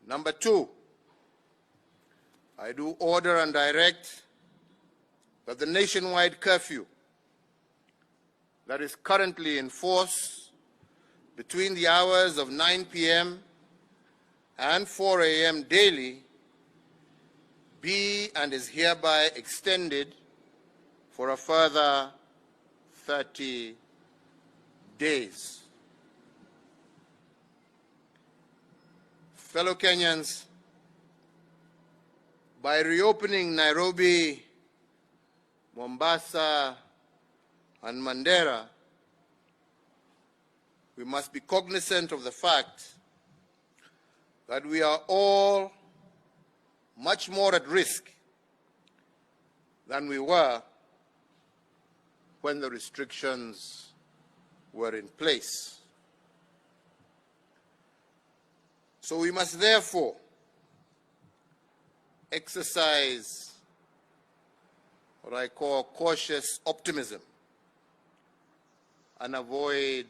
Number two, I do order and direct that the nationwide curfew that is currently in force between the hours of 9 p.m. and 4 a.m. daily be and is hereby extended for a further 30 days. Fellow Kenyans, by reopening Nairobi, Mombasa, and Mandera, we must be cognizant of the fact that we are all much more at risk than we were when the restrictions were in place. So we must therefore exercise what I call cautious optimism and avoid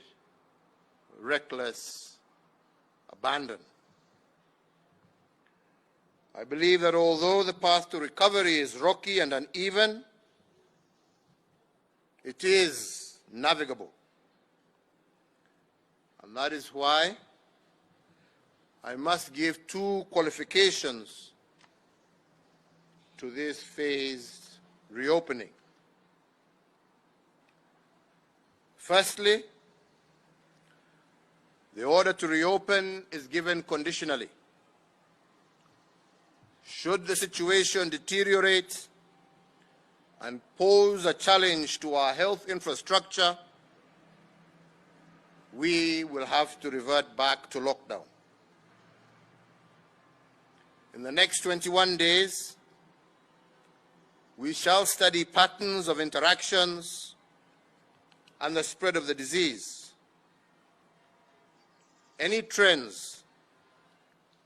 reckless abandon. I believe that although the path to recovery is rocky and uneven, it is navigable. And that is why I must give two qualifications to this phased reopening. Firstly, the order to reopen is given conditionally. Should the situation deteriorate and pose a challenge to our health infrastructure, we will have to revert back to lockdown. In the next 21 days, we shall study patterns of interactions and the spread of the disease. Any trends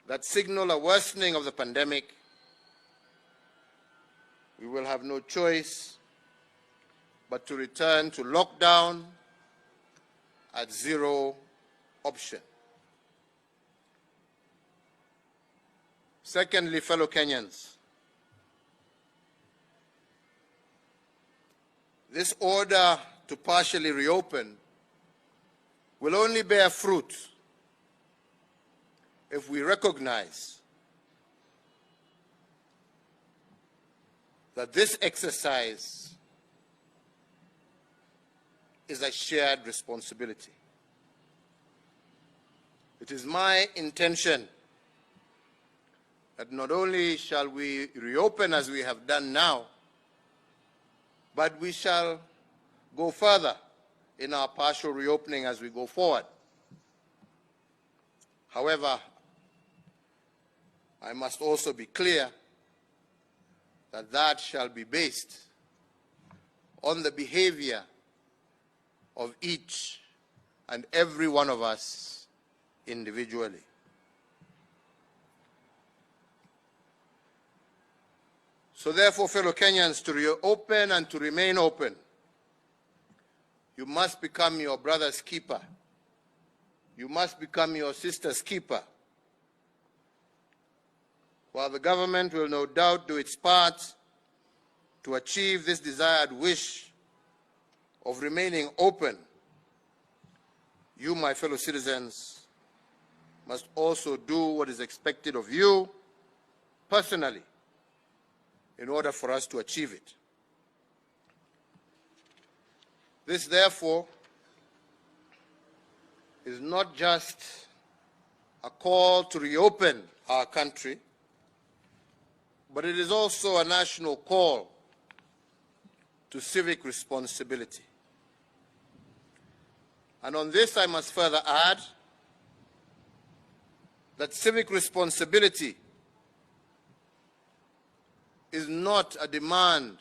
that signal a worsening of the pandemic, we will have no choice but to return to lockdown at zero option. Secondly, fellow Kenyans, this order to partially reopen will only bear fruit if we recognize that this exercise is a shared responsibility. It is my intention that not only shall we reopen as we have done now, but we shall go further in our partial reopening as we go forward. However, I must also be clear that that shall be based on the behavior of each and every one of us individually. So therefore, fellow Kenyans, to reopen and to remain open, you must become your brother's keeper. You must become your sister's keeper. While the government will no doubt do its part to achieve this desired wish of remaining open, you, my fellow citizens, must also do what is expected of you personally in order for us to achieve it. This, therefore, is not just a call to reopen our country, but it is also a national call to civic responsibility. And on this, I must further add that civic responsibility is not a demand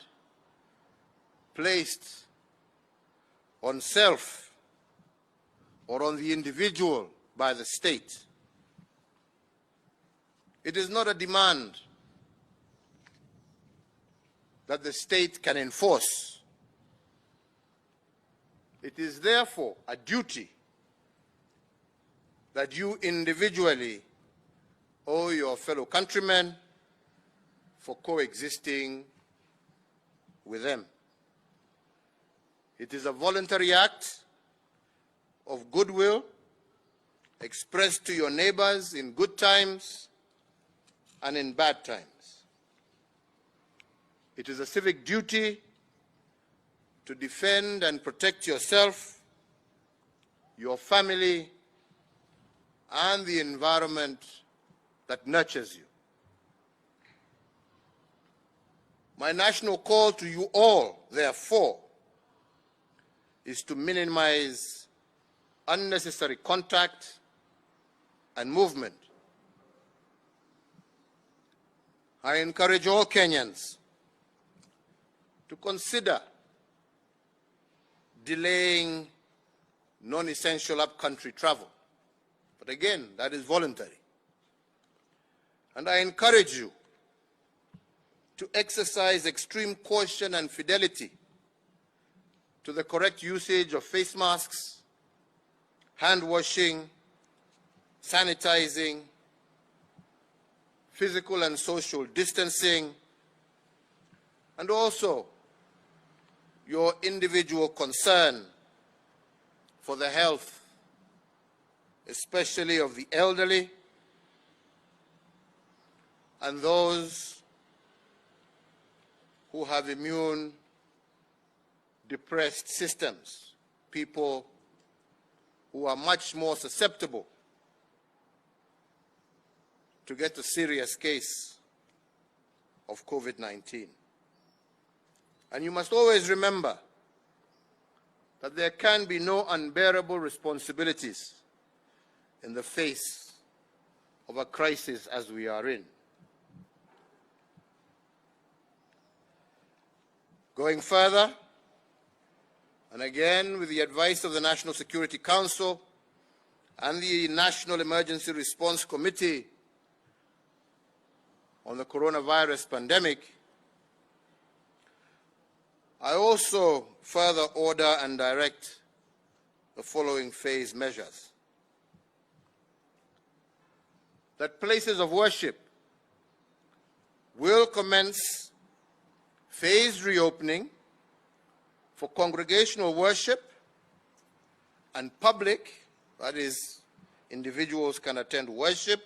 placed on self or on the individual by the state. It is not a demand that the state can enforce. It is therefore a duty that you individually owe your fellow countrymen for coexisting with them. It is a voluntary act of goodwill expressed to your neighbors in good times and in bad times. It is a civic duty to defend and protect yourself, your family, and the environment that nurtures you. My national call to you all, therefore, is to minimize unnecessary contact and movement. I encourage all Kenyans to consider delaying non-essential up-country travel. But again, that is voluntary. And I encourage you to exercise extreme caution and fidelity to the correct usage of face masks, hand washing, sanitizing, physical and social distancing, and also your individual concern for the health, especially of the elderly and those who have immune depressed systems, people who are much more susceptible to get a serious case of COVID-19. And you must always remember that there can be no unbearable responsibilities in the face of a crisis as we are in. Going further, and again with the advice of the National Security Council and the National Emergency Response Committee on the coronavirus pandemic, I also further order and direct the following phase measures. That places of worship will commence phased reopening for congregational worship and public, that is, individuals can attend worship,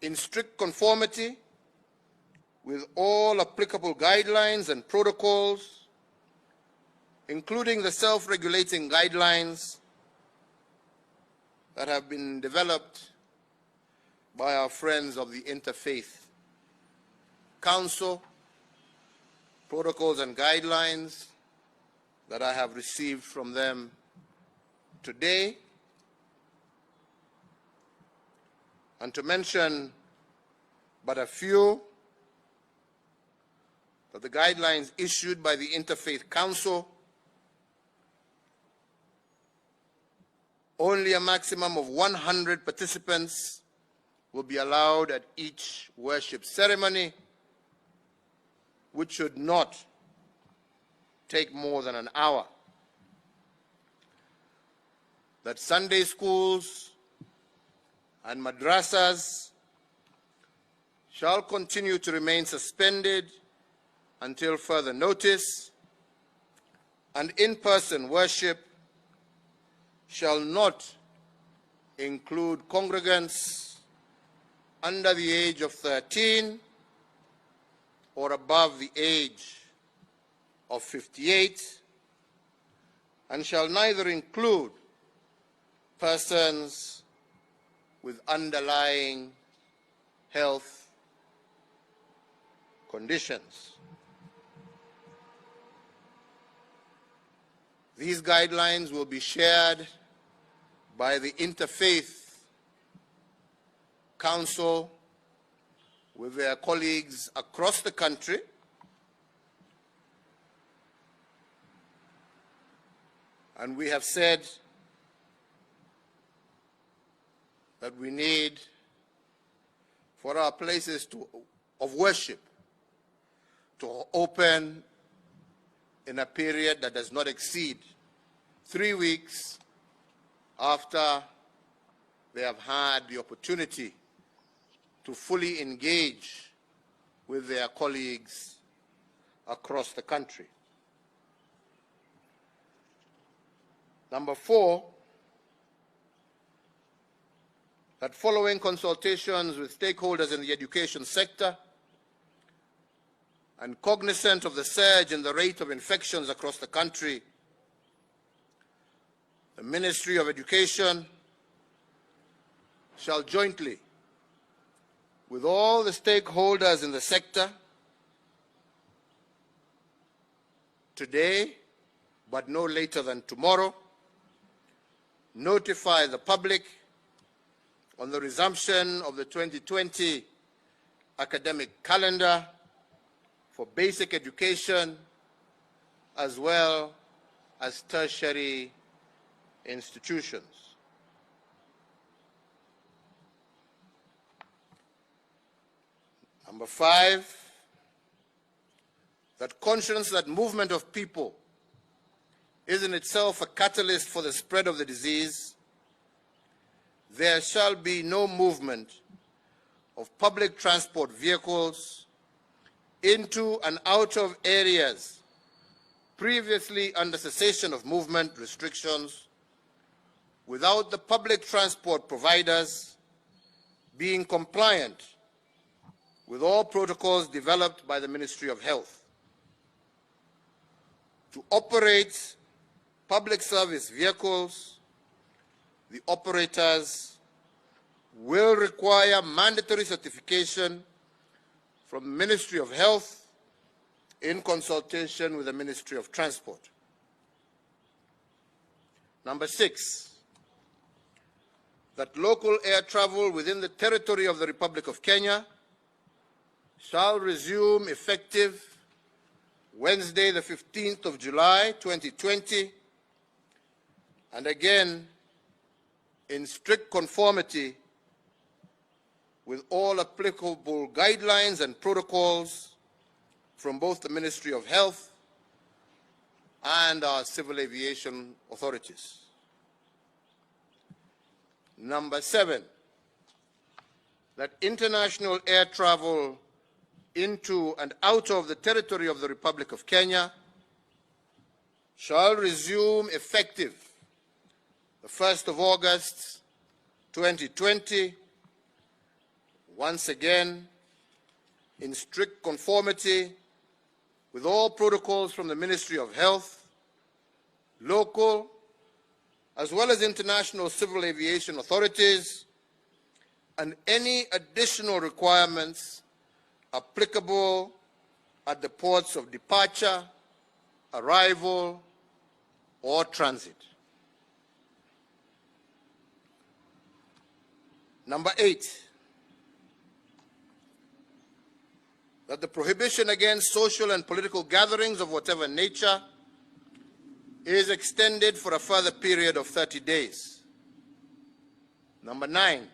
in strict conformity with all applicable guidelines and protocols, including the self-regulating guidelines that have been developed by our friends of the Interfaith Council, protocols and guidelines that I have received from them today. And to mention but a few, that the guidelines issued by the Interfaith Council, only a maximum of 100 participants will be allowed at each worship ceremony, which should not take more than an hour. That Sunday schools and madrasas shall continue to remain suspended until further notice, and in-person worship shall not include congregants under the age of 13 or above the age of 58, and shall neither include persons with underlying health conditions. These guidelines will be shared by the Interfaith Council with their colleagues across the country, and we have said that we need for our places of worship to open in a period that does not exceed 3 weeks after they have had the opportunity to fully engage with their colleagues across the country. Number 4, that following consultations with stakeholders in the education sector and cognizant of the surge in the rate of infections across the country, the Ministry of Education shall jointly, with all the stakeholders in the sector, today, but no later than tomorrow, notify the public on the resumption of the 2020 academic calendar for basic education as well as tertiary institutions. Number 5, that conscious that movement of people is in itself a catalyst for the spread of the disease, there shall be no movement of public transport vehicles into and out of areas previously under cessation of movement restrictions without the public transport providers being compliant with all protocols developed by the Ministry of Health. To operate public service vehicles, the operators will require mandatory certification from the Ministry of Health in consultation with the Ministry of Transport. Number 6, that local air travel within the territory of the Republic of Kenya shall resume effective Wednesday, the 15th of July, 2020, and again in strict conformity with all applicable guidelines and protocols from both the Ministry of Health and our civil aviation authorities. Number 7, that international air travel into and out of the territory of the Republic of Kenya shall resume effective the 1st of August 2020, once again in strict conformity with all protocols from the Ministry of Health, local as well as international civil aviation authorities, and any additional requirements applicable at the ports of departure, arrival, or transit. Number 8, that the prohibition against social and political gatherings of whatever nature is extended for a further period of 30 days. Number 9,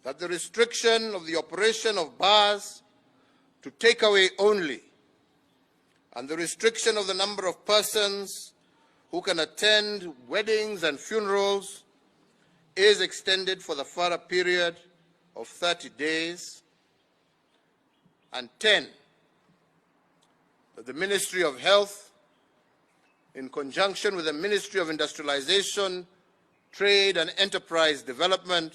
that the restriction of the operation of bars to takeaway only and the restriction of the number of persons who can attend weddings and funerals is extended for the further period of 30 days. And 10, that the Ministry of Health, in conjunction with the Ministry of Industrialization, Trade and Enterprise Development,